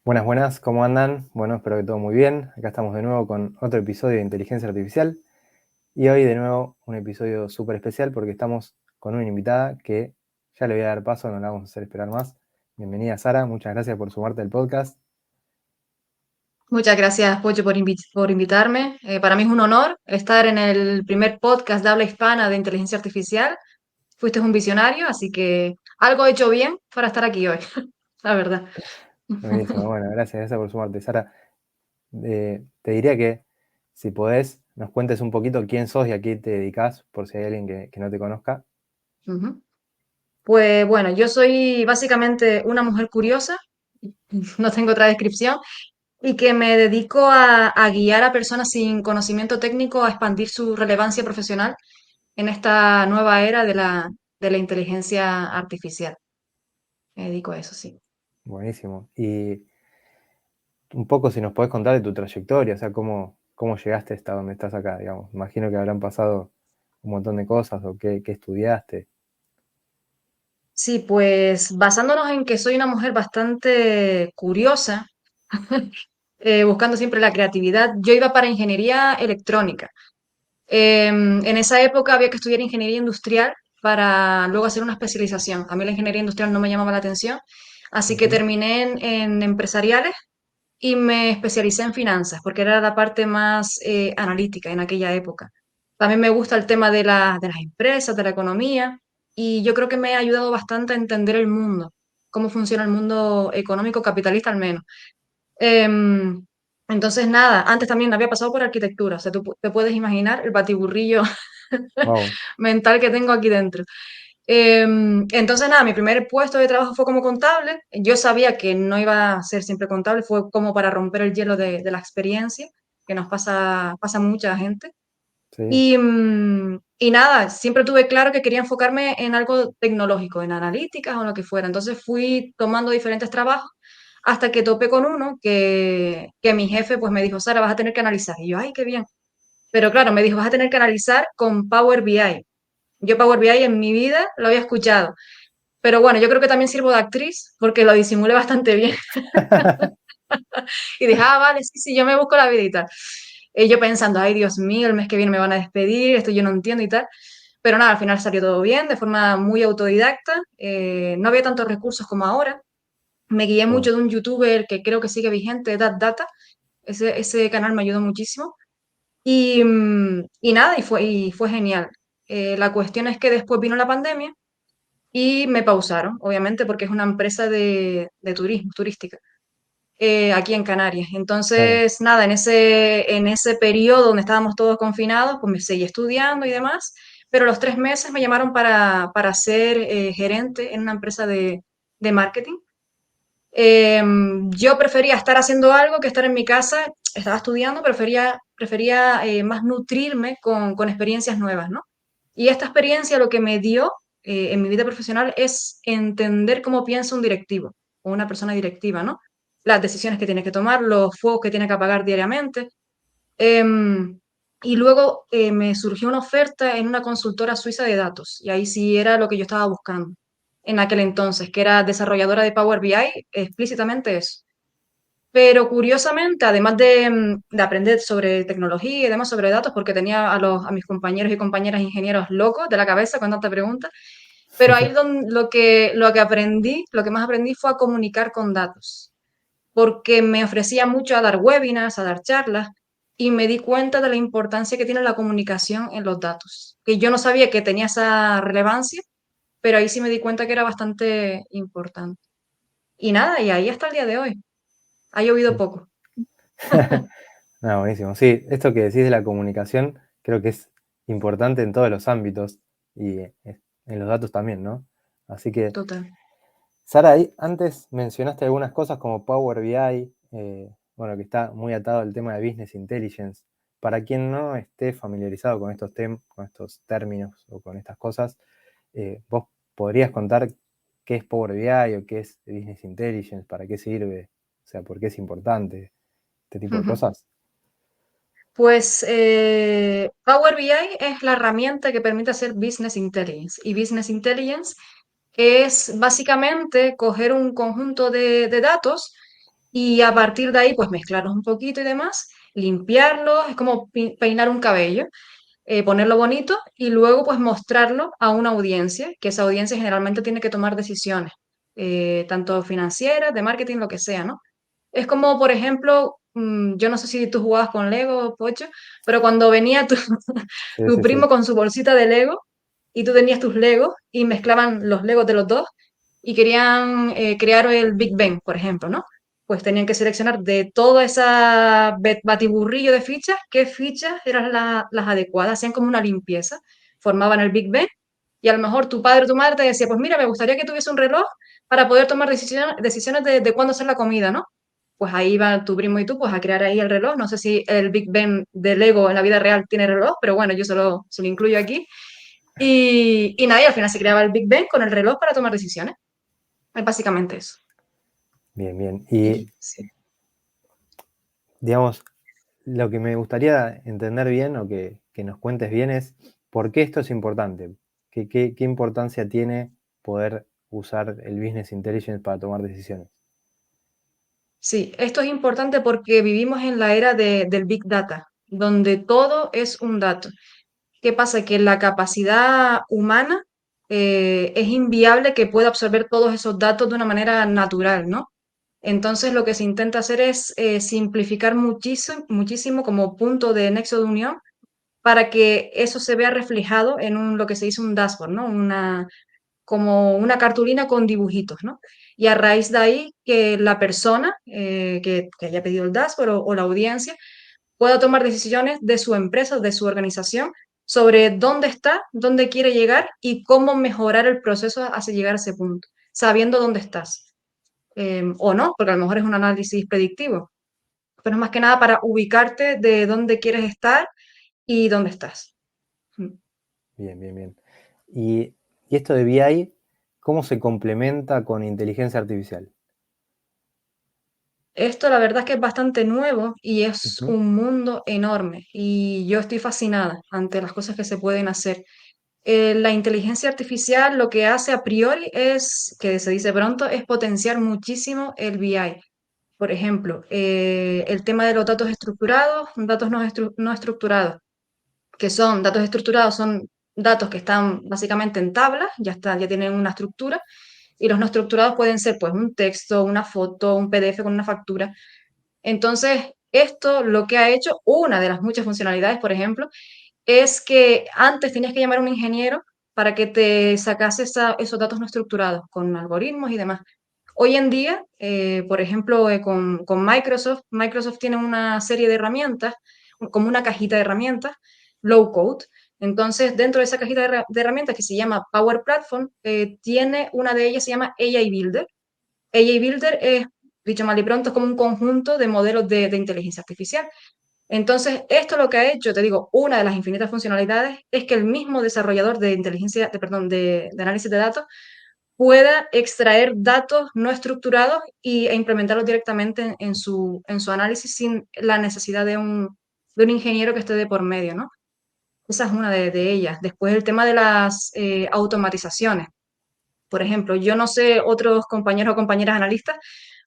Buenas, buenas, ¿cómo andan? Bueno, espero que todo muy bien. Acá estamos de nuevo con otro episodio de Inteligencia Artificial y hoy de nuevo un episodio súper especial porque estamos con una invitada que ya le voy a dar paso, no la vamos a hacer esperar más. Bienvenida Sara, muchas gracias por sumarte al podcast. Muchas gracias, Pocho, por invitarme. Para mí es un honor estar en el primer podcast de habla hispana de inteligencia artificial. Fuiste un visionario, así que algo he hecho bien para estar aquí hoy, la verdad. Buenísimo, bueno, gracias por sumarte. Sara, te diría que si podés, nos cuentes un poquito quién sos y a qué te dedicás, por si hay alguien que no te conozca. Ujú. Pues bueno, yo soy básicamente una mujer curiosa, no tengo otra descripción, y que me dedico a guiar a personas sin conocimiento técnico a expandir su relevancia profesional en esta nueva era de la inteligencia artificial. Me dedico a eso, sí. Buenísimo. Y un poco si nos podés contar de tu trayectoria, o sea, cómo llegaste hasta donde estás acá, digamos. Imagino que habrán pasado un montón de cosas o qué estudiaste. Sí, pues basándonos en que soy una mujer bastante curiosa, buscando siempre la creatividad, yo iba para ingeniería electrónica. En esa época había que estudiar ingeniería industrial para luego hacer una especialización. A mí la ingeniería industrial no me llamaba la atención, así que Ujú. terminé en empresariales y me especialicé en finanzas, porque era la parte más analítica en aquella época. También me gusta el tema de las empresas, de la economía, y yo creo que me ha ayudado bastante a entender el mundo, cómo funciona el mundo económico capitalista al menos. Em, entonces, nada, antes también había pasado por arquitectura, o sea, te puedes imaginar el batiburrillo Wow, mental que tengo aquí dentro. Entonces, nada, mi primer puesto de trabajo fue como contable. Yo sabía que no iba a ser siempre contable, fue como para romper el hielo de la experiencia, que nos pasa a mucha gente. sí, Y nada, siempre tuve claro que quería enfocarme en algo tecnológico, en analíticas o lo que fuera. Entonces fui tomando diferentes trabajos hasta que topé con uno que mi jefe pues me dijo, Sara, vas a tener que analizar. Y yo, ay, qué bien. Pero claro, me dijo, vas a tener que analizar con Power BI. Yo Power BI en mi vida lo había escuchado. Pero bueno, yo creo que también sirvo de actriz porque lo disimulé bastante bien. Y dije, ah, vale, sí, sí, yo me busco la vida y tal. Y yo pensando, ay, Dios mío, el mes que viene me van a despedir, esto yo no entiendo y tal. Pero nada, al final salió todo bien, de forma muy autodidacta. No había tantos recursos como ahora. Me guié wow. mucho de un youtuber que creo que sigue vigente, Data. Ese canal me ayudó muchísimo. Y nada, y fue genial. La cuestión es que después vino la pandemia y me pausaron, obviamente, porque es una empresa de turismo, turística, aquí en Canarias. Claro. Entonces, nada, en ese periodo donde estábamos todos confinados, pues me seguí estudiando y demás, pero a los 3 meses me llamaron para ser gerente en una empresa de marketing. Yo prefería estar haciendo algo que estar en mi casa, estaba estudiando, prefería más nutrirme con experiencias nuevas, ¿no? Y esta experiencia lo que me dio en mi vida profesional es entender cómo piensa un directivo o una persona directiva, ¿no? Las decisiones que tiene que tomar, los fuegos que tiene que apagar diariamente. Em, y luego me surgió una oferta en una consultora suiza de datos, y ahí sí era lo que yo estaba buscando en aquel entonces, que era desarrolladora de Power BI, explícitamente eso. Pero curiosamente, además de aprender sobre tecnología y demás sobre datos, porque tenía a mis compañeros y compañeras ingenieros locos de la cabeza con tanta pregunta, pero ahí lo que aprendí, lo que más aprendí fue a comunicar con datos, porque me ofrecía mucho a dar webinars, a dar charlas, y me di cuenta de la importancia que tiene la comunicación en los datos, que yo no sabía que tenía esa relevancia, pero ahí sí me di cuenta que era bastante importante. Y nada, y ahí hasta el día de hoy. Ha llovido poco. No, buenísimo. Sí, esto que decís de la comunicación creo que es importante en todos los ámbitos y en los datos también, ¿no? Así que Total. Sara, ahí antes mencionaste algunas cosas como Power BI, bueno, que está muy atado al tema de Business Intelligence. Para quien no esté familiarizado con con estos términos o con estas cosas, ¿vos podrías contar qué es Power BI o qué es Business Intelligence, para qué sirve, o sea, por qué es importante, este tipo de cosas? Pues Power BI es la herramienta que permite hacer Business Intelligence. Y Business Intelligence es básicamente coger un conjunto de datos y a partir de ahí, pues mezclarlos un poquito y demás, limpiarlos, es como peinar un cabello, ponerlo bonito y luego pues mostrarlo a una audiencia, que esa audiencia generalmente tiene que tomar decisiones, tanto financieras, de marketing, lo que sea, ¿no? Es como, por ejemplo, yo no sé si tú jugabas con Lego, Pocho, pero cuando venía tu, Sí, tu sí, primo sí. con su bolsita de Lego y tú tenías tus Legos y mezclaban los Legos de los dos y querían crear el Big Bang, por ejemplo, ¿no? Pues tenían que seleccionar de toda esa batiburrillo de fichas, qué fichas eran las adecuadas, hacían como una limpieza, formaban el Big Bang y a lo mejor tu padre o tu madre te decía, pues mira, me gustaría que tuviese un reloj para poder tomar decisiones de cuándo hacer la comida, ¿no? Pues ahí va tu primo y tú pues a crear ahí el reloj. No sé si el Big Bang de Lego en la vida real tiene reloj, pero bueno, yo se lo incluyo aquí. Y nada, y al final se creaba el Big Bang con el reloj para tomar decisiones. Es básicamente eso. Bien, bien. Y, Sí. digamos, lo que me gustaría entender bien o que nos cuentes bien es por qué esto es importante. ¿Qué importancia tiene poder usar el Business Intelligence para tomar decisiones? Sí, esto es importante porque vivimos en la era del Big Data, donde todo es un dato. ¿Qué pasa? Que la capacidad humana es inviable que pueda absorber todos esos datos de una manera natural, ¿no? Entonces lo que se intenta hacer es simplificar muchísimo, muchísimo como punto de nexo de unión para que eso se vea reflejado en lo que se dice un dashboard, ¿no? Como una cartulina con dibujitos, ¿no? Y a raíz de ahí que la persona que haya pedido el dashboard o la audiencia pueda tomar decisiones de su empresa, de su organización, sobre dónde está, dónde quiere llegar y cómo mejorar el proceso hacia llegar a ese punto, sabiendo dónde estás. O no, porque a lo mejor es un análisis predictivo, pero es más que nada para ubicarte de dónde quieres estar y dónde estás. Mm. Bien, bien, bien. Y esto de BI, ¿cómo se complementa con inteligencia artificial? Esto la verdad es que es bastante nuevo y es Ujú. un mundo enorme y yo estoy fascinada ante las cosas que se pueden hacer. La inteligencia artificial lo que hace a priori es, que se dice pronto, es potenciar muchísimo el BI. Por ejemplo, el tema de los datos estructurados, datos no estructurados, que son datos estructurados, son datos que están básicamente en tablas, ya está, ya tienen una estructura, y los no estructurados pueden ser pues un texto, una foto, un PDF con una factura. Entonces, esto lo que ha hecho, una de las muchas funcionalidades, por ejemplo, es que antes tenías que llamar a un ingeniero para que te sacase esos datos no estructurados con algoritmos y demás. Hoy en día, por ejemplo, con Microsoft tiene una serie de herramientas, como una cajita de herramientas, low code. Entonces, dentro de esa cajita de herramientas que se llama Power Platform, tiene una de ellas, se llama AI Builder. AI Builder es, dicho mal y pronto, es como un conjunto de modelos de inteligencia artificial. Entonces, esto lo que ha hecho, te digo, una de las infinitas funcionalidades es que el mismo desarrollador de inteligencia, perdón, de análisis de datos pueda extraer datos no estructurados e implementarlos directamente en su análisis sin la necesidad de un ingeniero que esté de por medio, ¿no? Esa es una de ellas. Después el tema de las automatizaciones. Por ejemplo, yo no sé otros compañeros o compañeras analistas,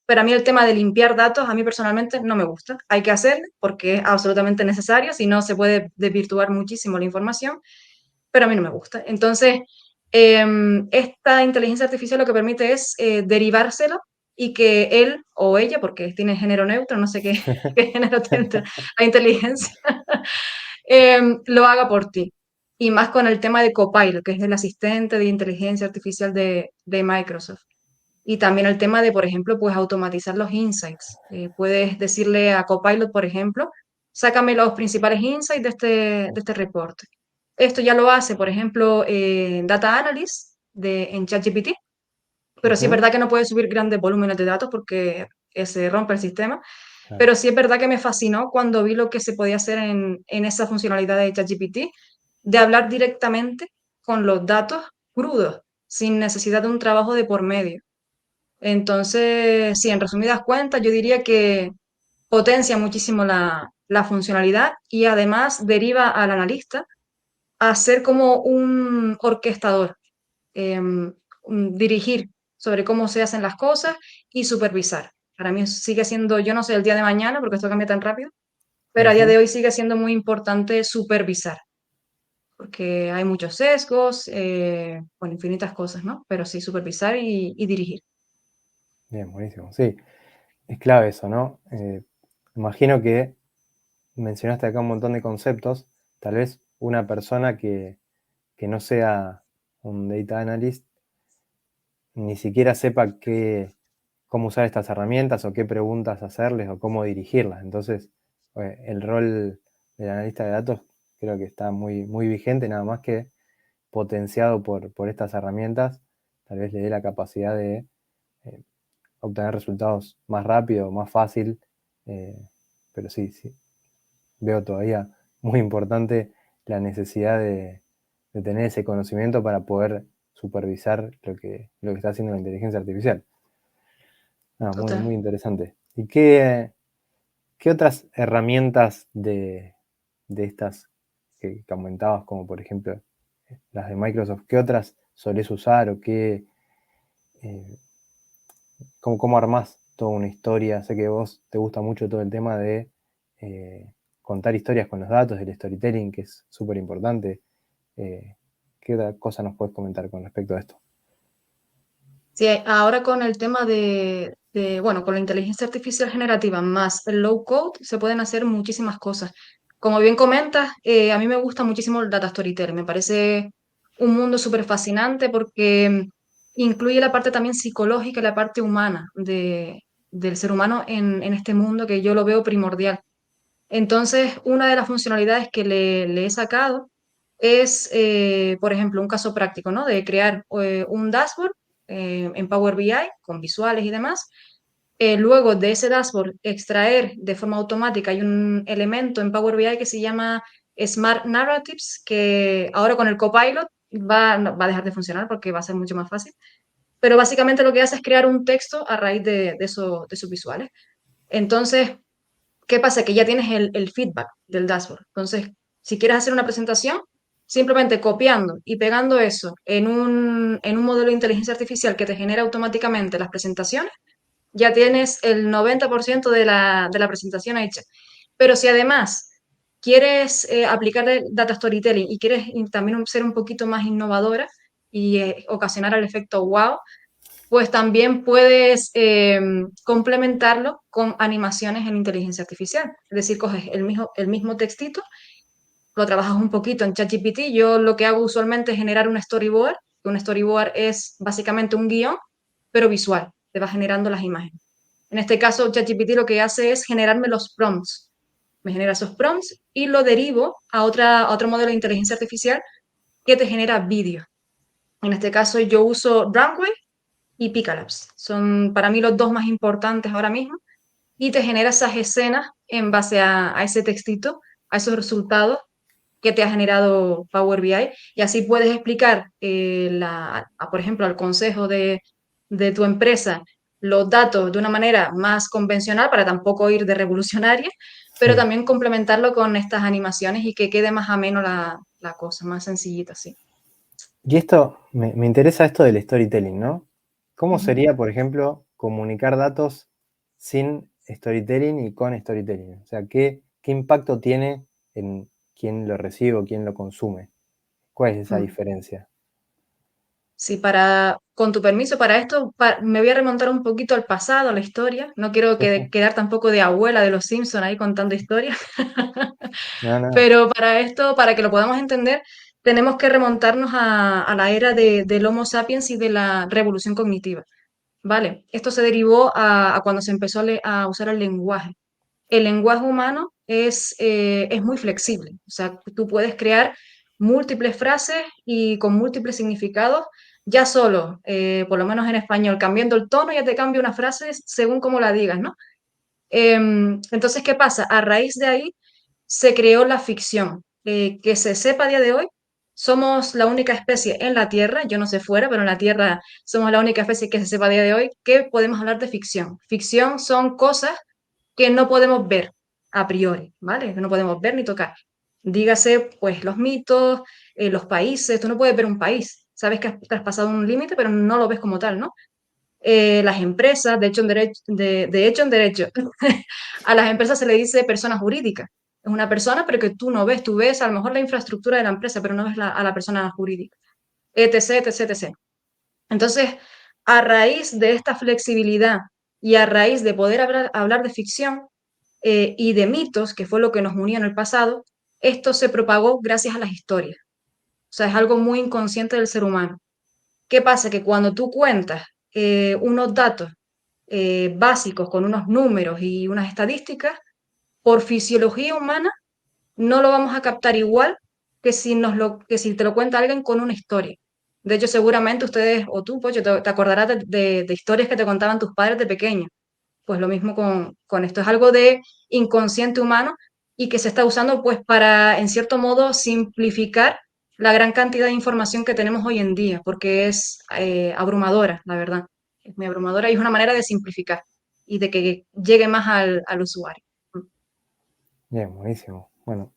pero a mí el tema de limpiar datos, a mí personalmente no me gusta. Hay que hacerlo porque es absolutamente necesario, si no se puede desvirtuar muchísimo la información, pero a mí no me gusta. Entonces, esta inteligencia artificial lo que permite es derivárselo y que él o ella, porque tiene género neutro, no sé qué, qué género tiene la inteligencia, lo haga por ti. Y más con el tema de Copilot, que es el asistente de inteligencia artificial de Microsoft. Y también el tema de, por ejemplo, pues automatizar los insights. Puedes decirle a Copilot, por ejemplo, sácame los principales insights de este reporte. Esto ya lo hace, por ejemplo, Data Analyst en ChatGPT, pero sí es Ujú. verdad que no puede subir grandes volúmenes de datos porque se rompe el sistema. Claro. Pero sí es verdad que me fascinó cuando vi lo que se podía hacer en esa funcionalidad de ChatGPT, de hablar directamente con los datos crudos, sin necesidad de un trabajo de por medio. Entonces, sí, en resumidas cuentas, yo diría que potencia muchísimo la funcionalidad y además deriva al analista a ser como un orquestador, dirigir sobre cómo se hacen las cosas y supervisar. Para mí sigue siendo, yo no sé el día de mañana, porque esto cambia tan rápido, pero a día Ujú. de hoy sigue siendo muy importante supervisar, porque hay muchos sesgos, bueno, infinitas cosas, ¿no? Pero sí, supervisar y dirigir. Bien, buenísimo. Sí, es clave eso, ¿no? Imagino que mencionaste acá un montón de conceptos. Tal vez una persona que no sea un data analyst ni siquiera sepa cómo usar estas herramientas o qué preguntas hacerles o cómo dirigirlas. Entonces, el rol del analista de datos creo que está muy, muy vigente, nada más que potenciado por estas herramientas, tal vez le dé la capacidad de eh, obtener resultados más rápido, más fácil, eh, pero sí, sí, veo todavía muy importante la necesidad de tener ese conocimiento para poder supervisar lo que está haciendo la inteligencia artificial. Ah, muy, Total. muy interesante. ¿Y qué otras herramientas de estas que comentabas, como por ejemplo las de Microsoft, qué otras solés usar o eh, cómo armás toda una historia? Sé que vos te gusta mucho todo el tema de eh, contar historias con los datos, del storytelling, que es súper importante. Eh, ¿Qué otra cosa nos puedes comentar con respecto a esto? Sí, ahora con el tema bueno, con la inteligencia artificial generativa más el low code, se pueden hacer muchísimas cosas. Como bien comentas, a mí me gusta muchísimo el data storytelling. Me parece un mundo súper fascinante porque incluye la parte también psicológica y la parte humana del ser humano en este mundo que yo lo veo primordial. Entonces, una de las funcionalidades que le he sacado es, por ejemplo, un caso práctico, ¿no? De crear un dashboard en Power BI con visuales y demás. Luego de ese dashboard, extraer de forma automática, hay un elemento en Power BI que se llama Smart Narratives, que ahora con el Copilot no, va a dejar de funcionar porque va a ser mucho más fácil. Pero básicamente lo que hace es crear un texto a raíz de sus visuales. Entonces, ¿qué pasa? Que ya tienes el feedback del dashboard. Entonces, si quieres hacer una presentación, simplemente copiando y pegando eso en un modelo de inteligencia artificial que te genera automáticamente las presentaciones, ya tienes el 90% de la presentación hecha. Pero si además quieres aplicar el data storytelling y quieres también ser un poquito más innovadora y ocasionar el efecto wow, pues también puedes complementarlo con animaciones en inteligencia artificial. Es decir, coges el mismo textito, lo trabajas un poquito en ChatGPT. Yo lo que hago usualmente es generar un storyboard. Un storyboard es básicamente un guión, pero visual. Te va generando las imágenes. En este caso, ChatGPT lo que hace es generarme los prompts. Me genera esos prompts y lo derivo a otro modelo de inteligencia artificial que te genera vídeo. En este caso, yo uso Runway y Picalabs. Son para mí los dos más importantes ahora mismo y te genera esas escenas en base a ese textito, a esos resultados que te ha generado Power BI y así puedes explicar, por ejemplo, al consejo de tu empresa los datos de una manera más convencional para tampoco ir de revolucionaria, pero Hmm. también complementarlo con estas animaciones y que quede más ameno la cosa, más sencillita, sí. Y esto, me interesa esto del storytelling, ¿no? ¿Cómo Ujú. sería, por ejemplo, comunicar datos sin storytelling y con storytelling? O sea, ¿qué impacto tiene en quién lo recibe o quién lo consume? ¿Cuál es esa Mm. diferencia? Sí, con tu permiso, para esto me voy a remontar un poquito al pasado, a la historia. No quiero Sí, sí. quedar tampoco de abuela de los Simpson ahí contando historias, No, no. pero para esto, para que lo podamos entender, tenemos que remontarnos a la era del Homo sapiens y de la revolución cognitiva. ¿Vale? Esto se derivó a cuando se empezó a usar el lenguaje. El lenguaje humano es muy flexible, o sea, tú puedes crear múltiples frases y con múltiples significados, ya solo, por lo menos en español, cambiando el tono ya te cambia una frase según cómo la digas, ¿no? Entonces, ¿qué pasa? A raíz de ahí se creó la ficción. Que se sepa a día de hoy, somos la única especie en la Tierra, yo no sé fuera, pero en la Tierra somos la única especie que se sepa a día de hoy que podemos hablar de ficción. Ficción son cosas que no podemos ver a priori, ¿vale? Que no podemos ver ni tocar. Dígase, pues, los mitos, los países, tú no puedes ver un país, sabes que has traspasado un límite, pero no lo ves como tal, ¿no? las empresas, de hecho en derecho, a las empresas se le dice persona jurídica. Es una persona, pero que tú no ves, tú ves a lo mejor la infraestructura de la empresa, pero no ves a la persona jurídica, etc., etc., etc. Entonces, a raíz de esta flexibilidad y a raíz de poder hablar de ficción y de mitos, que fue lo que nos unía en el pasado, esto se propagó gracias a las historias. O sea, es algo muy inconsciente del ser humano. ¿Qué pasa? Que cuando tú cuentas unos datos básicos con unos números y unas estadísticas, por fisiología humana no lo vamos a captar igual que si te lo cuenta alguien con una historia. De hecho, seguramente ustedes, o tú, Pocho, te acordarás de historias que te contaban tus padres de pequeño. Pues lo mismo con esto. Es algo de inconsciente humano y que se está usando pues para, en cierto modo, simplificar la gran cantidad de información que tenemos hoy en día, porque es abrumadora, la verdad. Es muy abrumadora y es una manera de simplificar y de que llegue más al usuario. Bien, buenísimo. Bueno,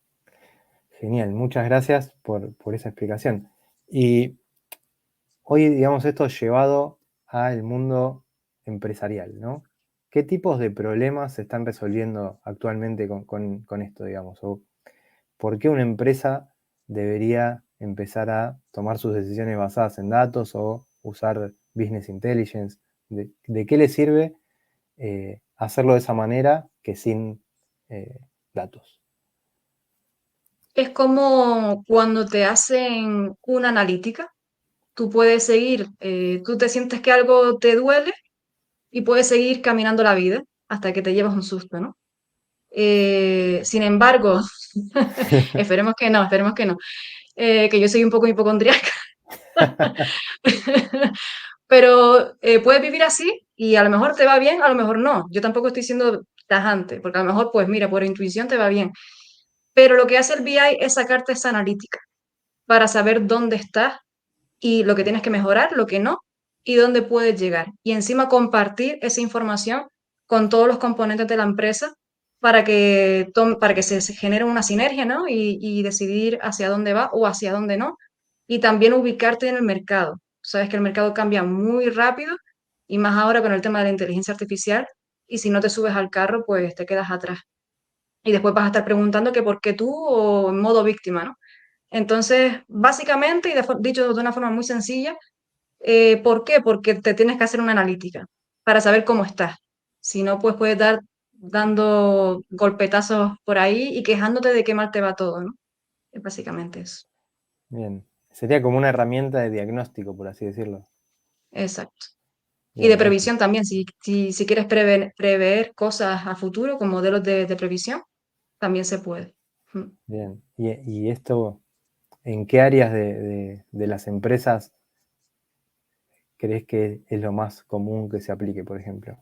genial. Muchas gracias por esa explicación. Y hoy, digamos, esto llevado al mundo empresarial, ¿no? ¿Qué tipos de problemas se están resolviendo actualmente con esto, digamos? ¿O por qué una empresa debería empezar a tomar sus decisiones basadas en datos o usar business intelligence? ¿De qué le sirve hacerlo de esa manera que sin datos? Es como cuando te hacen una analítica, tú puedes seguir, tú te sientes que algo te duele y puedes seguir caminando la vida hasta que te llevas un susto, ¿no? Sin embargo, esperemos que no, que yo soy un poco hipocondriaca, pero puedes vivir así y a lo mejor te va bien, a lo mejor no. Yo tampoco estoy siendo tajante, porque a lo mejor, pues mira, por intuición te va bien. Pero lo que hace el BI es sacarte esa analítica para saber dónde estás y lo que tienes que mejorar, lo que no, y dónde puedes llegar. Y encima compartir esa información con todos los componentes de la empresa para que se genere una sinergia, ¿no? Y decidir hacia dónde va o hacia dónde no. Y también ubicarte en el mercado. Sabes que el mercado cambia muy rápido y más ahora con el tema de la inteligencia artificial. Y si no te subes al carro, pues te quedas atrás. Y después vas a estar preguntando que por qué tú o en modo víctima, ¿no? Entonces, básicamente, y dicho de una forma muy sencilla, ¿por qué? Porque te tienes que hacer una analítica para saber cómo estás. Si no, pues puedes dar dando golpetazos por ahí y quejándote de qué mal te va todo, ¿no? Es básicamente eso. Bien, sería como una herramienta de diagnóstico, por así decirlo. Exacto. Y Bien, de buenísimo. previsión también, si quieres prever cosas a futuro con modelos de previsión, también se puede. Mm. Bien. Y esto, ¿en qué áreas de las empresas crees que es lo más común que se aplique, por ejemplo?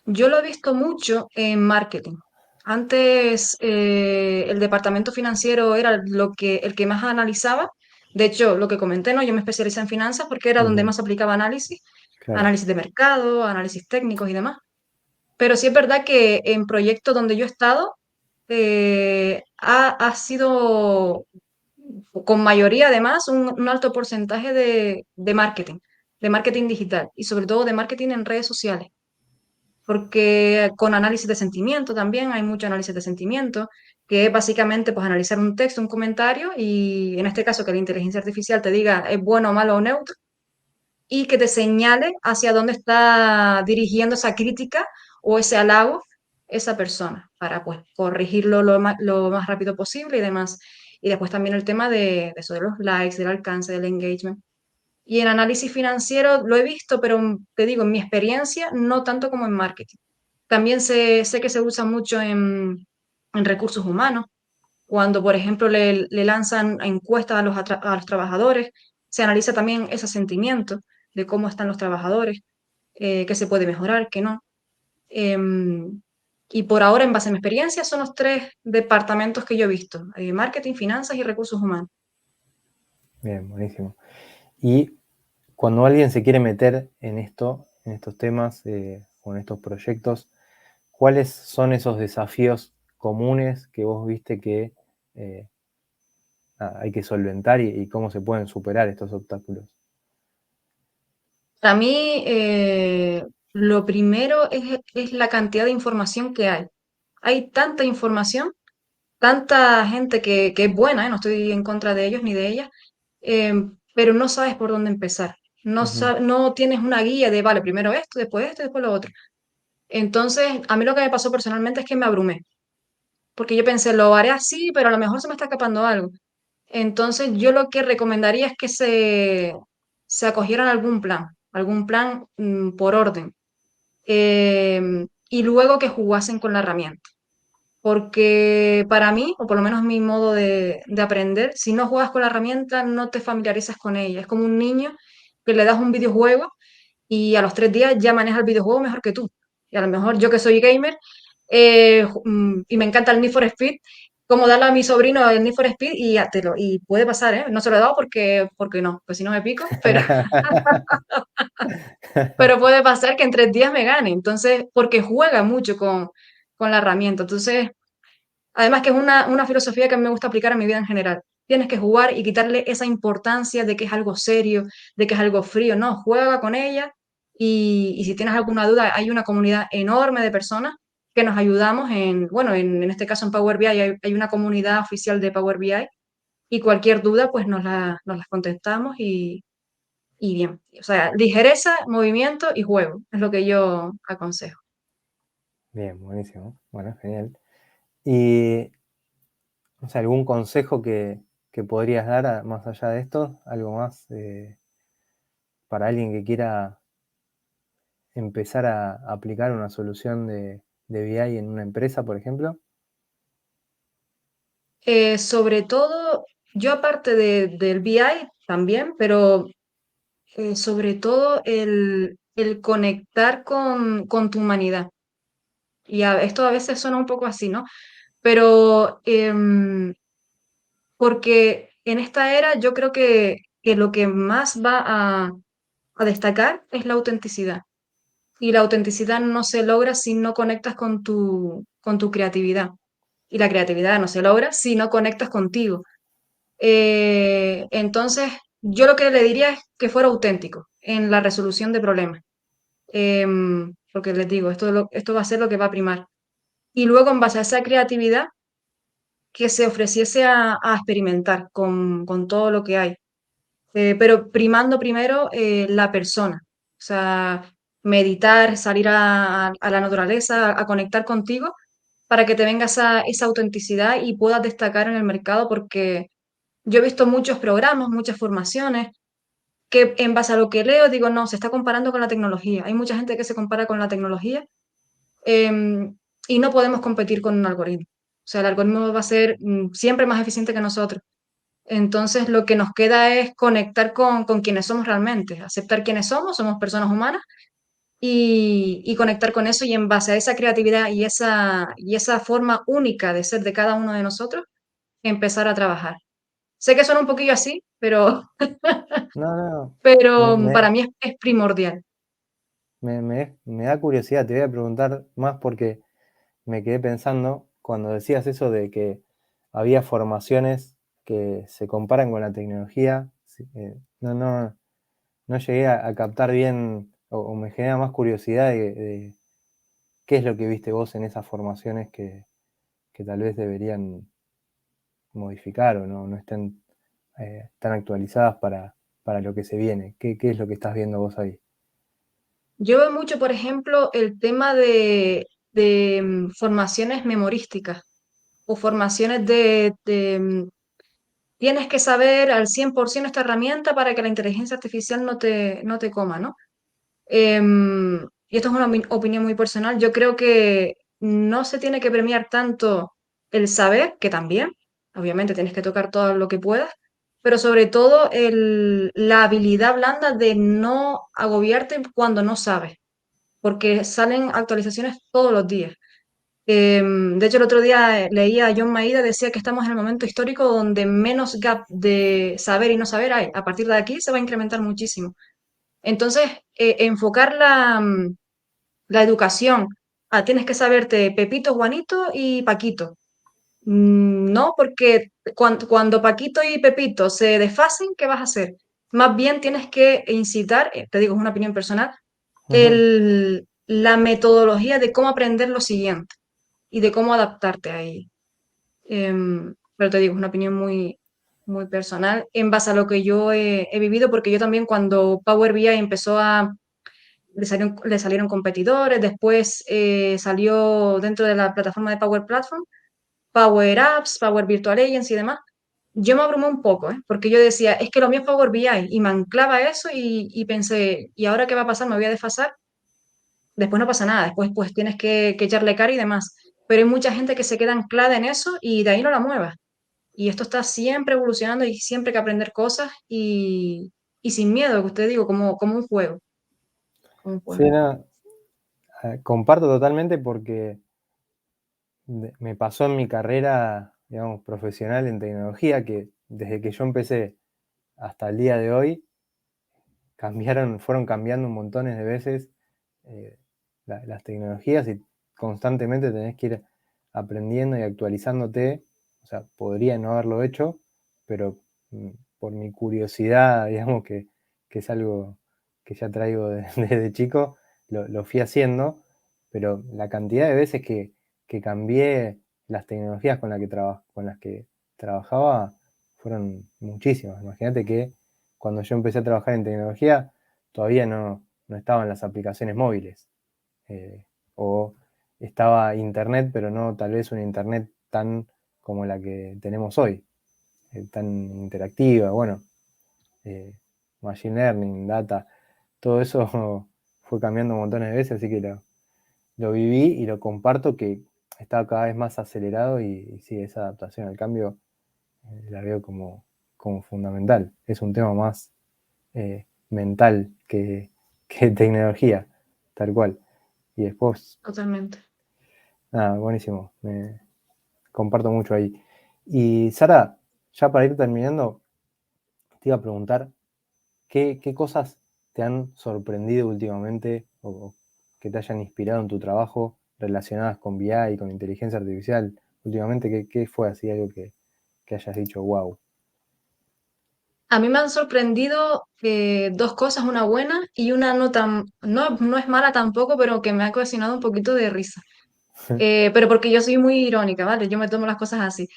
Yo lo he visto mucho en marketing. Antes el departamento financiero era el que más analizaba. De hecho, lo que comenté, ¿no? Yo me especialicé en finanzas porque era donde Ujú, más aplicaba análisis, claro. análisis de mercado, análisis técnicos y demás. Pero sí es verdad que en proyectos donde yo he estado, ha sido con mayoría además un alto porcentaje de marketing digital y sobre todo de marketing en redes sociales porque con análisis de sentimiento también hay mucho análisis de sentimiento, que es básicamente pues analizar un texto, un comentario y en este caso que la inteligencia artificial te diga es bueno, malo o neutro y que te señale hacia dónde está dirigiendo esa crítica o ese halago esa persona para pues corregirlo lo más rápido posible y demás. Y después también el tema de eso, de los likes, del alcance, del engagement. Y en análisis financiero lo he visto, pero te digo, en mi experiencia, no tanto como en marketing. También sé que se usa mucho en recursos humanos. Cuando, por ejemplo, le lanzan encuestas a los trabajadores, se analiza también ese sentimiento de cómo están los trabajadores, qué se puede mejorar, qué no. Em, y por ahora, en base a mi experiencia, son los tres departamentos que yo he visto, marketing, finanzas y recursos humanos. Bien, buenísimo. Y cuando alguien se quiere meter en esto, en estos temas o en estos proyectos, ¿cuáles son esos desafíos comunes que vos viste que eh, hay que solventar y cómo se pueden superar estos obstáculos? Para mí, lo primero es la cantidad de información que hay. Hay tanta información, tanta gente que es buena, no estoy en contra de ellos ni de ellas, pero no sabes por dónde empezar. Ujú, No tienes una guía de, vale, primero esto, después lo otro. Entonces, a mí lo que me pasó personalmente es que me abrumé, porque yo pensé, lo haré así, pero a lo mejor se me está escapando algo. Entonces, yo lo que recomendaría es que se acogieran a algún plan por orden, y luego que jugasen con la herramienta. Porque para mí, o por lo menos mi modo de aprender, si no juegas con la herramienta, no te familiarizas con ella. Es como un niño que le das un videojuego y a los 3 días ya maneja el videojuego mejor que tú. Y a lo mejor yo que soy gamer y me encanta el Need for Speed, como darle a mi sobrino el Need for Speed y, y puede pasar, ¿eh? No se lo he dado porque no, pues si no me pico, pero puede pasar que en 3 días me gane. Entonces, porque juega mucho con la herramienta. Entonces, además que es una filosofía que a mí me gusta aplicar a mi vida en general. Tienes que jugar y quitarle esa importancia de que es algo serio, de que es algo frío. No, juega con ella y si tienes alguna duda, hay una comunidad enorme de personas que nos ayudamos bueno, en este caso en Power BI hay una comunidad oficial de Power BI y cualquier duda pues nos las contestamos y bien. O sea, ligereza, movimiento y juego es lo que yo aconsejo. bien, buenísimo. Bueno, genial. Y, o sea, ¿algún consejo que podrías dar más allá de esto? ¿Algo más para alguien que quiera empezar a aplicar una solución de BI en una empresa, por ejemplo? Sobre todo, yo aparte del BI también, pero sobre todo el conectar con tu humanidad. Y esto a veces suena un poco así, ¿no? Pero porque en esta era yo creo que lo que más va a destacar es la autenticidad. Y la autenticidad no se logra si no conectas con tu creatividad. Y la creatividad no se logra si no conectas contigo. Entonces, yo lo que le diría es que fuera auténtico en la resolución de problemas. Porque les digo, esto va a ser lo que va a primar. Y luego, en base a esa creatividad, que se ofreciese a experimentar con todo lo que hay. Pero primando primero la persona. O sea, meditar, salir a la naturaleza, a conectar contigo, para que te venga esa autenticidad y puedas destacar en el mercado, porque yo he visto muchos programas, muchas formaciones, que en base a lo que leo digo, no, se está comparando con la tecnología. Hay mucha gente que se compara con la tecnología y no podemos competir con un algoritmo. O sea, el algoritmo va a ser siempre más eficiente que nosotros. Entonces, lo que nos queda es conectar con quienes somos realmente, aceptar quiénes somos, somos personas humanas y conectar con eso y en base a esa creatividad y esa forma única de ser de cada uno de nosotros, empezar a trabajar. Sé que suena un poquillo así, No, no, pero me, me, para mí es primordial. me da curiosidad, te voy a preguntar más porque me quedé pensando cuando decías eso de que había formaciones que se comparan con la tecnología. Sí, no llegué a captar bien o me genera más curiosidad de qué es lo que viste vos en esas formaciones que tal vez deberían modificar o no estén tan actualizadas para lo que se viene. ¿Qué es lo que estás viendo vos ahí? Yo veo mucho, por ejemplo, el tema de formaciones memorísticas o formaciones tienes que saber al 100% esta herramienta para que la inteligencia artificial no te coma, ¿no? Y esto es una opinión muy personal. Yo creo que no se tiene que premiar tanto el saber, que también, obviamente tienes que tocar todo lo que puedas, pero sobre todo la habilidad blanda de no agobiarte cuando no sabes, porque salen actualizaciones todos los días. De hecho, el otro día leía a John Maida, decía que estamos en el momento histórico donde menos gap de saber y no saber hay. A partir de aquí se va a incrementar muchísimo. Entonces, enfocar la educación tienes que saberte Pepito, Juanito y Paquito. No, porque cuando Paquito y Pepito se desfasen, ¿qué vas a hacer? más bien tienes que incitar, te digo, es una opinión personal, Ujú. la metodología de cómo aprender lo siguiente y de cómo adaptarte a ello. Pero te digo, es una opinión muy personal en base a lo que yo he vivido, porque yo también cuando Power BI empezó le salieron competidores, después salió dentro de la plataforma de Power Platform, Power Apps, Power Virtual Agents y demás. Yo me abrumé un poco, ¿eh? Porque yo decía, es que lo mío es Power BI y me anclaba a eso y pensé, ¿y ahora qué va a pasar? ¿Me voy a desfasar? Después no pasa nada, después pues tienes que echarle cara y demás. Pero hay mucha gente que se queda anclada en eso y de ahí no la muevas. Y esto está siempre evolucionando y siempre hay que aprender cosas y sin miedo, que usted digo, como un juego. Como un Sí, juego. no, comparto totalmente porque me pasó en mi carrera, digamos, profesional en tecnología, que desde que yo empecé hasta el día de hoy, fueron cambiando montones de veces eh, las tecnologías y constantemente tenés que ir aprendiendo y actualizándote. O sea, podría no haberlo hecho, pero mm, por mi curiosidad, digamos que es algo que ya traigo desde chico, lo fui haciendo, pero la cantidad de veces que cambié las tecnologías con las que trabajaba fueron muchísimas. Imagínate que cuando yo empecé a trabajar en tecnología, todavía no estaban las aplicaciones móviles. eh, o estaba internet, pero no tal vez una internet tan como la que tenemos hoy, tan interactiva, bueno, eh, machine learning, data, todo eso fue cambiando montones de veces, así que lo viví y lo comparto que está cada vez más acelerado y sí, esa adaptación al cambio la veo como fundamental. Es un tema más mental que tecnología, tal cual. Y después, Totalmente. nada, buenísimo, me comparto mucho ahí. Y Sara, ya para ir terminando, te iba a preguntar, ¿qué cosas te han sorprendido últimamente o que te hayan inspirado en tu trabajo relacionadas con BI y con inteligencia artificial? Últimamente, ¿qué fue así algo que hayas dicho, wow? A mí me han sorprendido dos cosas, una buena y una no es mala tampoco, pero que me ha ocasionado un poquito de risa. Pero porque yo soy muy irónica, ¿vale? Yo me tomo las cosas así.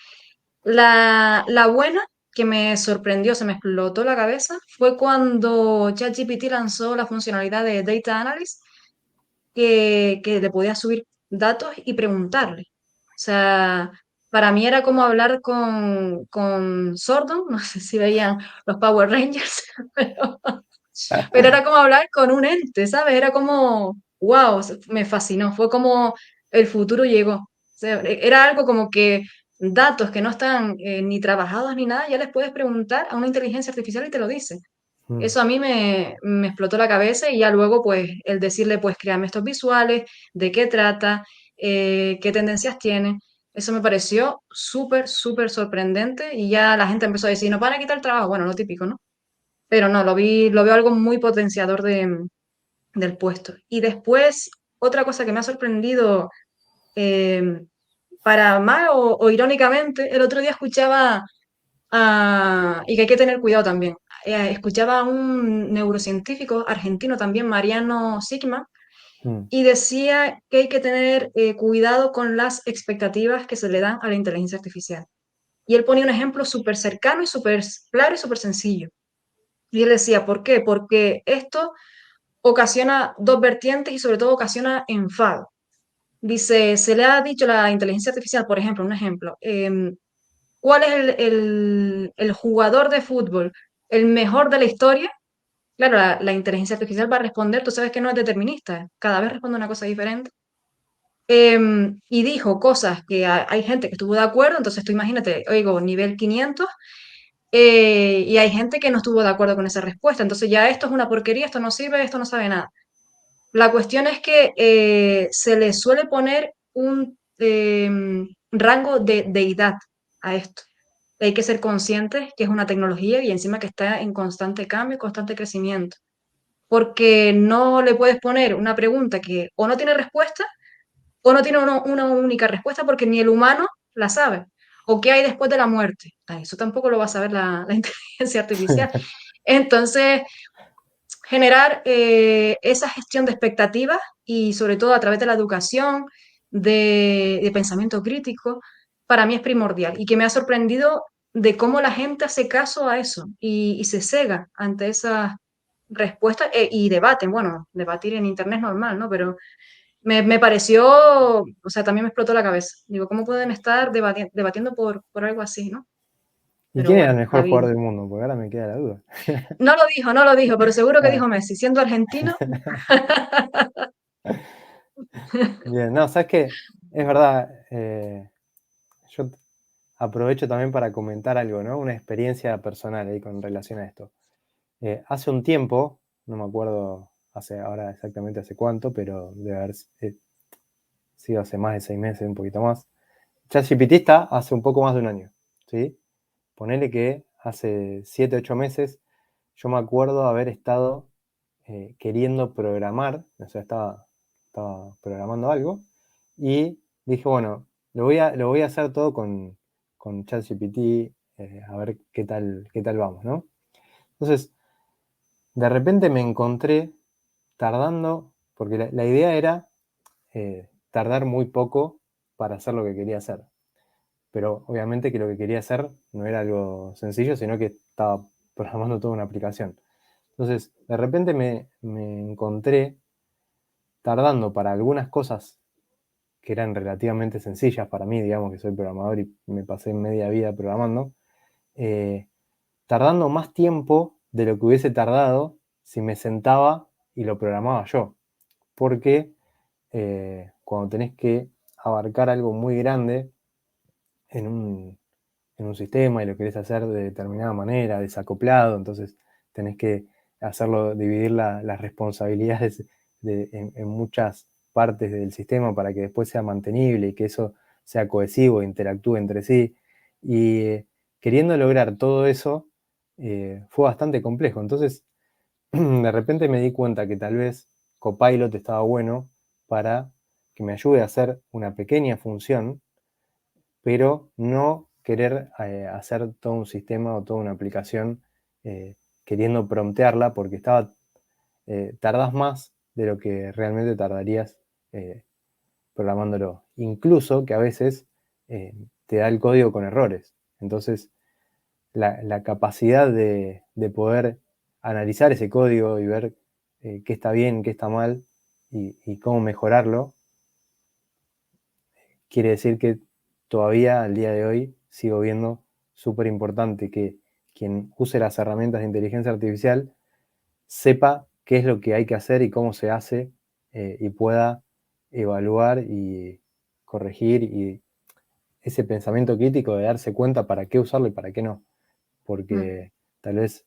La buena que me sorprendió, se me explotó la cabeza, fue cuando ChatGPT lanzó la funcionalidad de Data Analyst, que le podía subir datos y preguntarle. O sea, para mí era como hablar con Sordon, no sé si veían los Power Rangers, pero, pero era como hablar con un ente, ¿sabes? Era como, wow, me fascinó, fue como el futuro llegó. O sea, era algo como que datos que no están ni trabajados ni nada, ya les puedes preguntar a una inteligencia artificial y te lo dice. Mm, Eso a mí me explotó la cabeza y ya luego pues el decirle pues créame estos visuales, de qué trata, qué tendencias tiene, eso me pareció súper sorprendente y ya la gente empezó a decir, nos van a quitar el trabajo, bueno, lo típico, ¿no? Pero no, lo veo algo muy potenciador del puesto. Y después, otra cosa que me ha sorprendido, eh, para mal o irónicamente, el otro día escuchaba y que hay que tener cuidado también. Escuchaba a un neurocientífico argentino también, Mariano Sigma, mm, y decía que hay que tener cuidado con las expectativas que se le dan a la inteligencia artificial. Y él ponía un ejemplo súper cercano y súper claro y súper sencillo. Y él decía, ¿por qué? Porque esto ocasiona dos vertientes y sobre todo ocasiona enfado. Dice, se le ha dicho a la inteligencia artificial, por ejemplo, un ejemplo, ¿cuál es el jugador de fútbol el mejor de la historia? Claro, la inteligencia artificial va a responder, tú sabes que no es determinista, cada vez responde una cosa diferente. Y dijo cosas que hay gente que estuvo de acuerdo, entonces tú imagínate, oigo, nivel 500, y hay gente que no estuvo de acuerdo con esa respuesta, entonces ya esto es una porquería, esto no sirve, esto no sabe nada. La cuestión es que se le suele poner un rango de deidad a esto. Hay que ser conscientes que es una tecnología y encima que está en constante cambio, constante crecimiento. Porque no le puedes poner una pregunta que o no tiene respuesta o no tiene una única respuesta porque ni el humano la sabe. O qué hay después de la muerte. Eso tampoco lo va a saber la inteligencia artificial. Entonces, generar esa gestión de expectativas y sobre todo a través de la educación, de pensamiento crítico, para mí es primordial y que me ha sorprendido de cómo la gente hace caso a eso y se cega ante esas respuestas y debaten. Bueno, debatir en internet es normal, ¿no? Pero me pareció, o sea, también me explotó la cabeza. Digo, ¿cómo pueden estar debatiendo por algo así, ¿no? ¿Y Pero quién era el bueno, la mejor vida. jugador del mundo? Porque ahora me queda la duda. No lo dijo, pero seguro que Ah. dijo Messi. Siendo argentino, Bien, no, sabes que es verdad, yo aprovecho también para comentar algo, ¿no? Una experiencia personal ahí con relación a esto. Hace un tiempo, no me acuerdo hace ahora exactamente hace cuánto, pero debe haber sido hace más de 6 meses, un poquito más. ChatGPT está hace un poco más de un año, ¿sí? Ponele que hace 7, 8 meses yo me acuerdo haber estado queriendo programar, o sea, estaba programando algo y dije, bueno, lo voy a hacer todo con ChatGPT, a ver qué tal vamos, ¿no? Entonces, de repente me encontré tardando, porque la idea era tardar muy poco para hacer lo que quería hacer. Pero obviamente que lo que quería hacer no era algo sencillo, sino que estaba programando toda una aplicación. Entonces, de repente me encontré tardando para algunas cosas que eran relativamente sencillas para mí, digamos que soy programador y me pasé media vida programando, eh, tardando más tiempo de lo que hubiese tardado si me sentaba y lo programaba yo. Porque cuando tenés que abarcar algo muy grande en un sistema y lo querés hacer de determinada manera, desacoplado, entonces tenés que hacerlo, dividir las responsabilidades en muchas partes del sistema para que después sea mantenible y que eso sea cohesivo, interactúe entre sí. Y queriendo lograr todo eso, fue bastante complejo. Entonces, de repente me di cuenta que tal vez Copilot estaba bueno para que me ayude a hacer una pequeña función, pero no querer hacer todo un sistema o toda una aplicación queriendo promptearla porque tardás más de lo que realmente tardarías eh, programándolo. Incluso que a veces te da el código con errores. Entonces, la capacidad de poder analizar ese código y ver qué está bien, qué está mal y cómo mejorarlo, quiere decir que todavía al día de hoy sigo viendo súper importante que quien use las herramientas de inteligencia artificial sepa qué es lo que hay que hacer y cómo se hace y pueda evaluar y corregir y ese pensamiento crítico de darse cuenta para qué usarlo y para qué no. mm, Porque tal vez,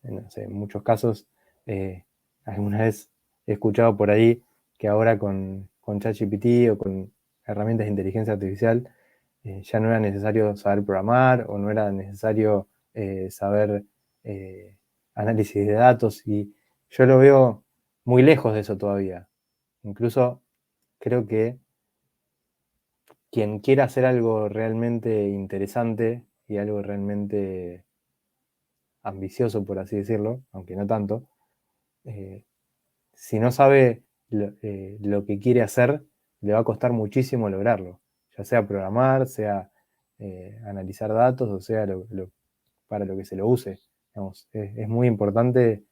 no sé, en muchos casos, eh, alguna vez he escuchado por ahí que ahora con ChatGPT o con herramientas de inteligencia artificial ya no era necesario saber programar o no era necesario saber eh, análisis de datos y yo lo veo muy lejos de eso todavía. Incluso creo que quien quiera hacer algo realmente interesante y algo realmente ambicioso, por así decirlo, aunque no tanto, eh, si no sabe lo que quiere hacer, le va a costar muchísimo lograrlo, ya sea programar, sea analizar datos, o sea para lo que se lo use. Digamos, es muy importante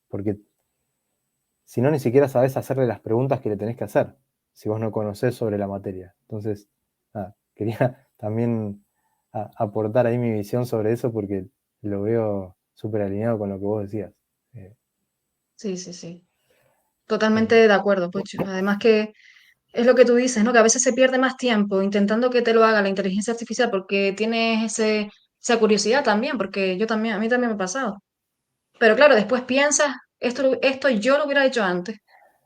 porque si no, ni siquiera sabes hacerle las preguntas que le tenés que hacer, si vos no conocés sobre la materia. Entonces, nada, quería también aportar ahí mi visión sobre eso porque lo veo súper alineado con lo que vos decías. Eh, sí, sí, sí. Totalmente eh, de acuerdo, Pocho. Además que es lo que tú dices, ¿no? Que a veces se pierde más tiempo intentando que te lo haga la inteligencia artificial porque tienes esa curiosidad también, porque yo también, a mí también me ha pasado. Pero claro, después piensas, esto yo lo hubiera hecho antes,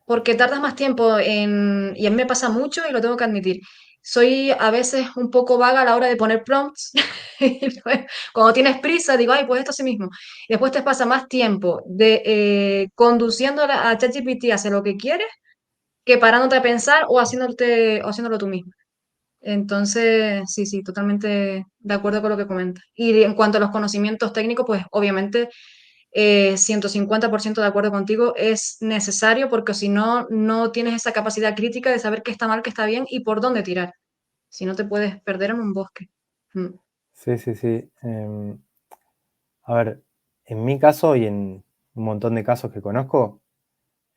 porque tardas más tiempo y a mí me pasa mucho y lo tengo que admitir. Soy a veces un poco vaga a la hora de poner prompts. Y después, cuando tienes prisa, digo, ay, pues esto sí mismo. Y después te pasa más tiempo conduciendo a ChatGPT hacia lo que quieres que parándote a pensar o haciéndolo tú mismo. Entonces, sí, sí, totalmente de acuerdo con lo que comentas. Y en cuanto a los conocimientos técnicos, pues obviamente 150% de acuerdo contigo, es necesario porque si no, no tienes esa capacidad crítica de saber qué está mal, qué está bien y por dónde tirar. Si no, te puedes perder en un bosque. Mm. Sí, sí, sí. A ver, en mi caso y en un montón de casos que conozco,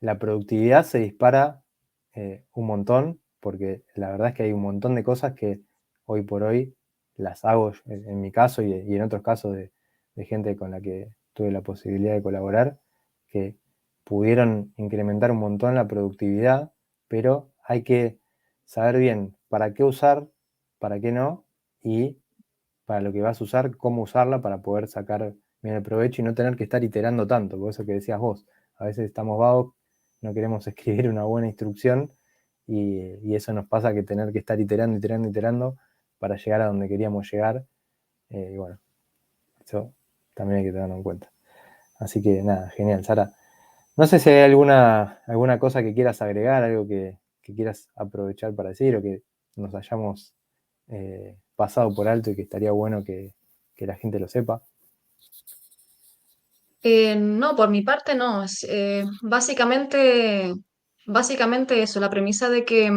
la productividad se dispara un montón, porque la verdad es que hay un montón de cosas que hoy por hoy las hago en mi caso y en otros casos de gente con la que tuve la posibilidad de colaborar, que pudieron incrementar un montón la productividad, pero hay que saber bien para qué usar, para qué no, y para lo que vas a usar, cómo usarla para poder sacar bien el provecho y no tener que estar iterando tanto, por eso que decías vos, a veces estamos vagos, no queremos escribir una buena instrucción y eso nos pasa que tener que estar iterando, iterando, iterando para llegar a donde queríamos llegar. Y bueno, eso también hay que tenerlo en cuenta. Así que nada, genial, Sara. No sé si hay alguna cosa que quieras agregar, algo que quieras aprovechar para decir o que nos hayamos pasado por alto y que estaría bueno que la gente lo sepa. No, por mi parte no. Básicamente eso, la premisa de que,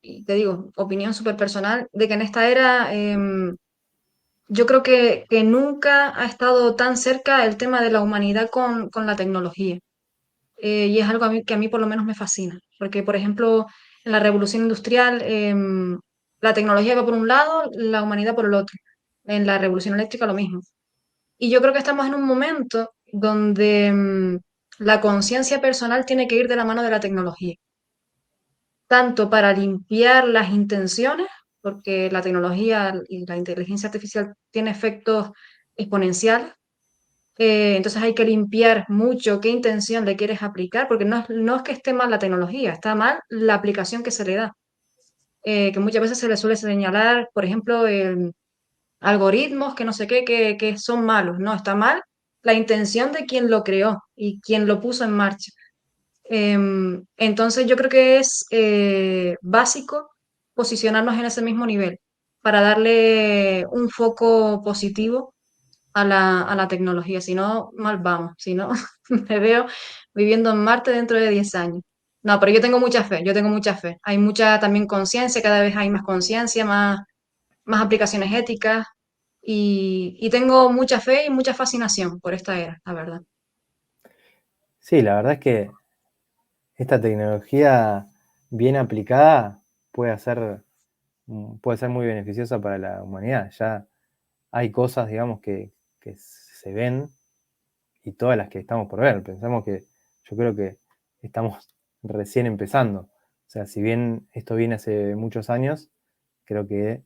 y te digo, opinión súper personal, de que en esta era yo creo que nunca ha estado tan cerca el tema de la humanidad con la tecnología. Y es algo que a mí por lo menos me fascina, porque por ejemplo, en la revolución industrial, la tecnología va por un lado, la humanidad por el otro. En la revolución eléctrica lo mismo. Y yo creo que estamos en un momento donde la conciencia personal tiene que ir de la mano de la tecnología, tanto para limpiar las intenciones, porque la tecnología y la inteligencia artificial tiene efectos exponenciales. Entonces hay que limpiar mucho qué intención le quieres aplicar, porque no es que esté mal la tecnología, está mal la aplicación que se le da. Que muchas veces se le suele señalar, por ejemplo, algoritmos que no sé qué, que son malos. No, está mal la intención de quien lo creó y quien lo puso en marcha. Entonces yo creo que es básico posicionarnos en ese mismo nivel para darle un foco positivo a la tecnología. Si no, mal vamos. Si no, me veo viviendo en Marte dentro de 10 años. No, pero yo tengo mucha fe, yo tengo mucha fe. Hay mucha también conciencia, cada vez hay más conciencia, más aplicaciones éticas y tengo mucha fe y mucha fascinación por esta era, la verdad. Sí, la verdad es que esta tecnología bien aplicada puede ser muy beneficiosa para la humanidad. Ya hay cosas, digamos, que se ven y todas las que estamos por ver. Pensamos que yo creo que estamos recién empezando. O sea, si bien esto viene hace muchos años, creo que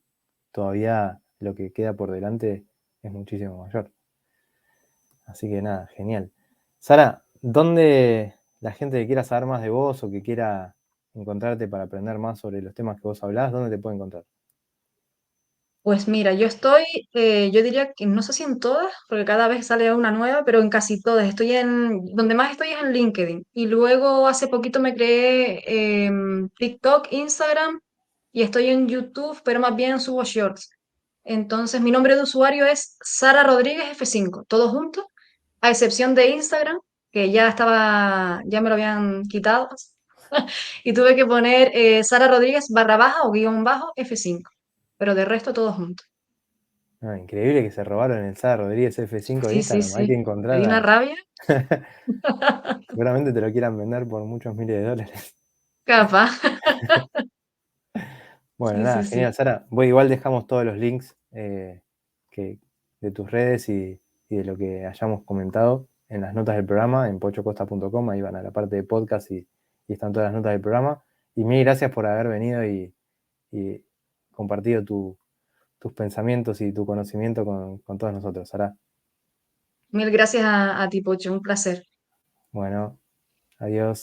todavía lo que queda por delante es muchísimo mayor. Así que nada, genial. Sara, ¿dónde la gente que quiera saber más de vos o que quiera encontrarte para aprender más sobre los temas que vos hablás, dónde te puede encontrar? Pues mira, yo diría que no sé si en todas, porque cada vez sale una nueva, pero en casi todas. Donde más estoy es en LinkedIn. Y luego hace poquito me creé TikTok, Instagram y estoy en YouTube, pero más bien subo shorts. Entonces mi nombre de usuario es Sara Rodríguez F5, todo junto, a excepción de Instagram, que ya me lo habían quitado, y tuve que poner Sara Rodríguez barra baja o guión bajo F5, pero de resto todo junto. No, increíble que se robaron el Sara Rodríguez F5 de Sí, sí, Instagram. Hay que sí. Me encontrar dio una a... rabia. Seguramente te lo quieran vender por muchos miles de dólares. Capaz. Bueno, Sí, sí, nada, genial, sí. Sara. Igual dejamos todos los links que, de tus redes y de lo que hayamos comentado en las notas del programa, en pochocosta.com. Ahí van a la parte de podcast y están todas las notas del programa. Y mil gracias por haber venido y compartido tus pensamientos y tu conocimiento con todos nosotros, Sara. Mil gracias a ti, Pocho. Un placer. Bueno, adiós.